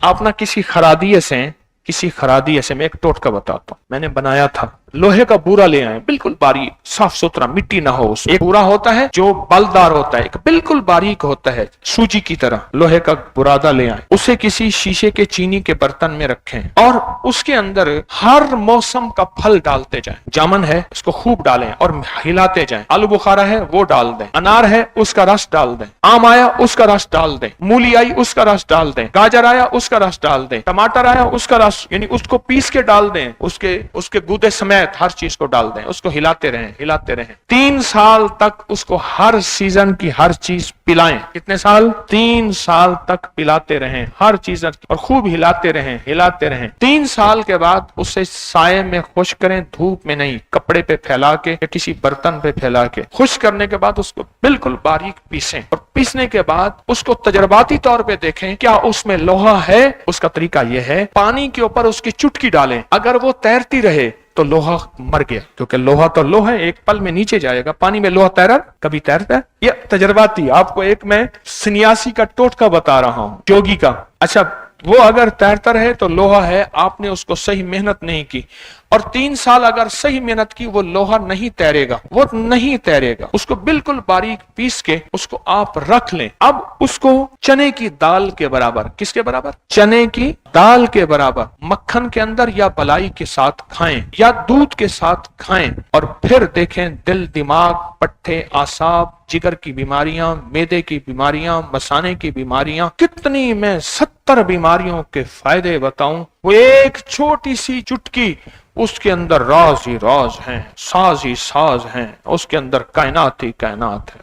आप ना किसी खरादिये से मैं एक टोटका बताता हूँ, मैंने बनाया था। लोहे का बूरा ले आए, बिल्कुल बारीक साफ सुथरा, मिट्टी ना हो उसमें। एक बूरा होता है जो बलदार होता है, एक बिल्कुल बारीक होता है सूजी की तरह, लोहे का बुरादा ले आए, उसे किसी शीशे के चीनी के बर्तन में रखें और उसके अंदर हर मौसम का फल डालते जाएं। जामुन है उसको खूब डालें और हिलाते जाएं, आलू बुखारा है वो डाल दें, अनार है उसका रस डाल दें, आम आया उसका रस डाल दें, मूली आई उसका रस डाल दें, गाजर आया उसका रस डाल दें, टमाटर आया उसका रस, यानी उसको पीस के डाल दें, उसके गूदे समेत हर चीज को डाल दें, उसको हिलाते रहें 3 साल तक उसको हर सीजन की हर चीज पिलाएं। कितने साल? 3 साल तक पिलाते रहें हर चीज और खूब हिलाते रहें 3 साल के बाद उसे साये में खुश करें, धूप में नहीं, कपड़े पे फैला के या किसी बर्तन पे फैला के। खुश करने के बाद उसको बिल्कुल बारीक पीसें और पीसने के बाद उसको तजर्बाती तौर पे देखें क्या उसमें लोहा है। उसका तरीका यह है, पानी के ऊपर उसकी चुटकी डालें, अगर वो तैरती रहे तो लोहा मर गया, क्योंकि लोहा तो लोहा है, एक पल में नीचे जाएगा। पानी में लोहा कभी तैरता है? ये तजर्बाती, आपको एक मैं सन्यासी का टोटका बता रहा हूं, जोगी का। अच्छा, वो अगर तैरता रहे तो लोहा है, आपने उसको सही मेहनत नहीं की और 3 साल अगर सही मेहनत की, वो लोहा नहीं तैरेगा, उसको बिल्कुल बारीक पीस के उसको आप रख लें। अब उसको चने की दाल के बराबर, किसके बराबर? चने की दाल के बराबर मक्खन के अंदर या मलाई के साथ खाएं या दूध के साथ खाएं और फिर देखें दिल, दिमाग, पट्टे, आसाब, जिगर की बीमारियां, मैदे की बीमारियां, मसाने की बीमारियां, कितनी मैं 70 बीमारियों के फायदे बताऊं। वो एक छोटी सी चुटकी, उसके अंदर राज ही राज हैं, साज ही साज हैं, उसके अंदर कायनात ही कायनात है।